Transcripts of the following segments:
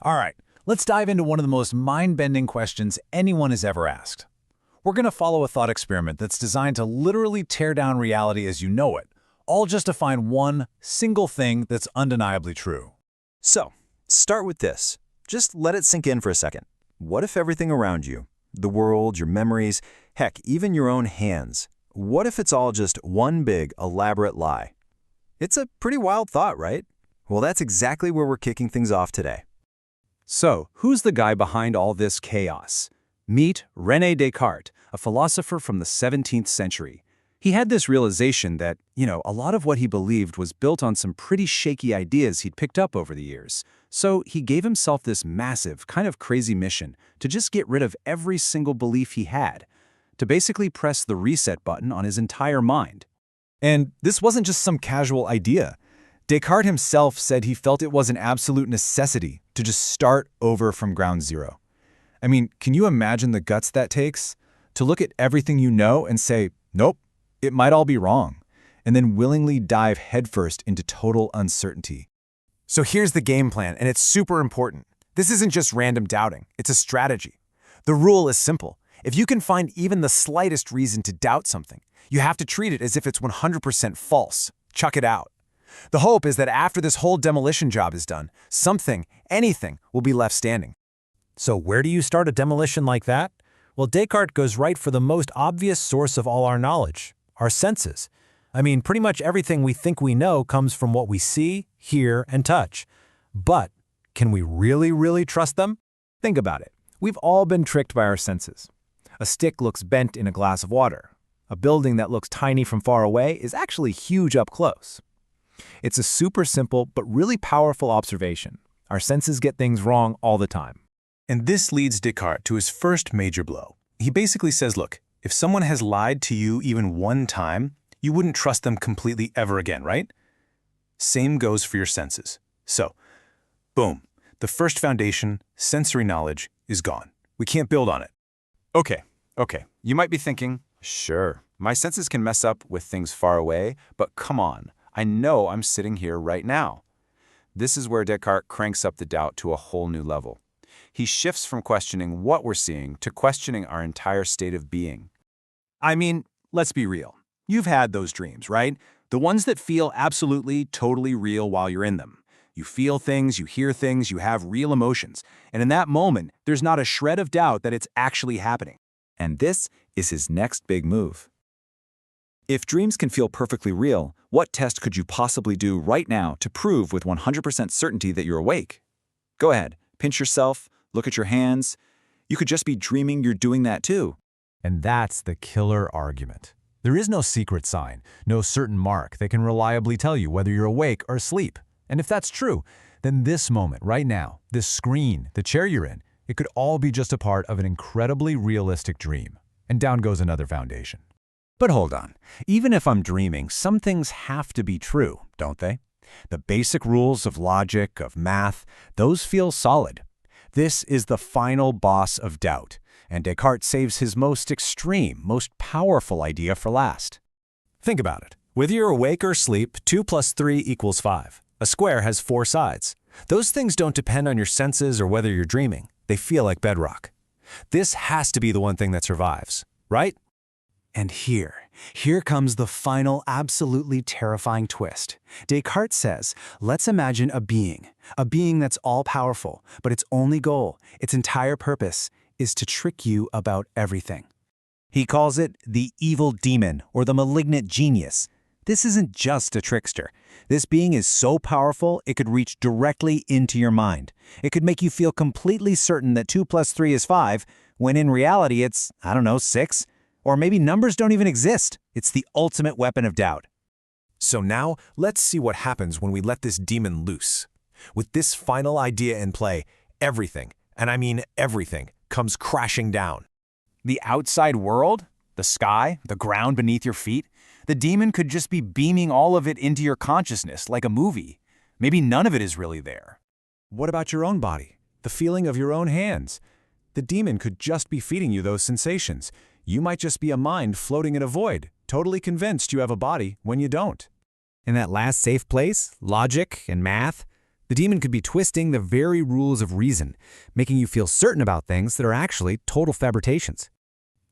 All right, let's dive into one of the most mind-bending questions anyone has ever asked. We're going to follow a thought experiment that's designed to literally tear down reality as you know it, all just to find one single thing that's undeniably true. So, start with this. Just let it sink in for a second. What if everything around you, the world, your memories, heck, even your own hands, what if it's all just one big, elaborate lie? It's a pretty wild thought, right? Well, that's exactly where we're kicking things off today. So, who's the guy behind all this chaos? Meet René Descartes, a philosopher from the 17th century. He had this realization that, a lot of what he believed was built on some pretty shaky ideas he'd picked up over the years. So he gave himself this massive, kind of crazy mission to just get rid of every single belief he had, to basically press the reset button on his entire mind. And this wasn't just some casual idea. Descartes himself said he felt it was an absolute necessity to just start over from ground zero. I mean, can you imagine the guts that takes? To look at everything you know and say, nope, it might all be wrong, and then willingly dive headfirst into total uncertainty. So here's the game plan, and it's super important. This isn't just random doubting, it's a strategy. The rule is simple. If you can find even the slightest reason to doubt something, you have to treat it as if it's 100% false. Chuck it out. The hope is that after this whole demolition job is done, something, anything, will be left standing. So where do you start a demolition like that? Well, Descartes goes right for the most obvious source of all our knowledge, our senses. I mean, pretty much everything we think we know comes from what we see, hear, and touch. But can we really trust them? Think about it. We've all been tricked by our senses. A stick looks bent in a glass of water. A building that looks tiny from far away is actually huge up close. It's a super simple but really powerful observation. Our senses get things wrong all the time. And this leads Descartes to his first major blow. He basically says, look, if someone has lied to you even one time, you wouldn't trust them completely ever again, right? Same goes for your senses. So, boom, the first foundation, sensory knowledge, is gone. We can't build on it. Okay. You might be thinking, sure, my senses can mess up with things far away, but come on, I know I'm sitting here right now. This is where Descartes cranks up the doubt to a whole new level. He shifts from questioning what we're seeing to questioning our entire state of being. I mean, let's be real. You've had those dreams, right? The ones that feel absolutely, totally real while you're in them. You feel things, you hear things, you have real emotions. And in that moment, there's not a shred of doubt that it's actually happening. And this is his next big move. If dreams can feel perfectly real, what test could you possibly do right now to prove with 100% certainty that you're awake? Go ahead, pinch yourself, look at your hands. You could just be dreaming you're doing that too. And that's the killer argument. There is no secret sign, no certain mark that can reliably tell you whether you're awake or asleep. And if that's true, then this moment, right now, this screen, the chair you're in, it could all be just a part of an incredibly realistic dream. And down goes another foundation. But hold on, even if I'm dreaming, some things have to be true, don't they? The basic rules of logic, of math, those feel solid. This is the final boss of doubt, and Descartes saves his most extreme, most powerful idea for last. Think about it. Whether you're awake or asleep, 2 + 3 = 5. A square has 4 sides. Those things don't depend on your senses or whether you're dreaming. They feel like bedrock. This has to be the one thing that survives, right? And here comes the final, absolutely terrifying twist. Descartes says, let's imagine a being that's all-powerful, but its only goal, its entire purpose, is to trick you about everything. He calls it the evil demon or the malignant genius. This isn't just a trickster. This being is so powerful it could reach directly into your mind. It could make you feel completely certain that 2 + 3 is 5, when in reality it's, 6. Or maybe numbers don't even exist. It's the ultimate weapon of doubt. So now, let's see what happens when we let this demon loose. With this final idea in play, everything, and I mean everything, comes crashing down. The outside world, the sky, the ground beneath your feet, the demon could just be beaming all of it into your consciousness like a movie. Maybe none of it is really there. What about your own body? The feeling of your own hands? The demon could just be feeding you those sensations. You might just be a mind floating in a void, totally convinced you have a body when you don't. In that last safe place, logic and math, The demon could be twisting the very rules of reason, making you feel certain about things that are actually total fabrications.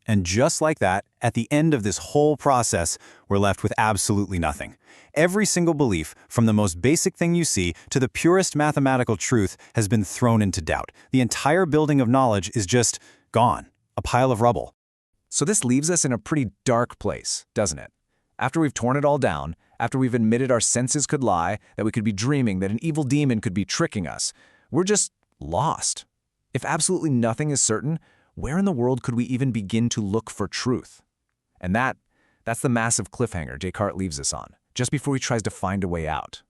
And just like that, at the end of this whole process, we're left with absolutely nothing. Every single belief, from the most basic thing you see to the purest mathematical truth, has been thrown into doubt. The entire building of knowledge is just gone, a pile of rubble. So this leaves us in a pretty dark place, doesn't it? After we've torn it all down, after we've admitted our senses could lie, that we could be dreaming, that an evil demon could be tricking us, we're just lost. If absolutely nothing is certain, where in the world could we even begin to look for truth? And that's the massive cliffhanger Descartes leaves us on, just before he tries to find a way out.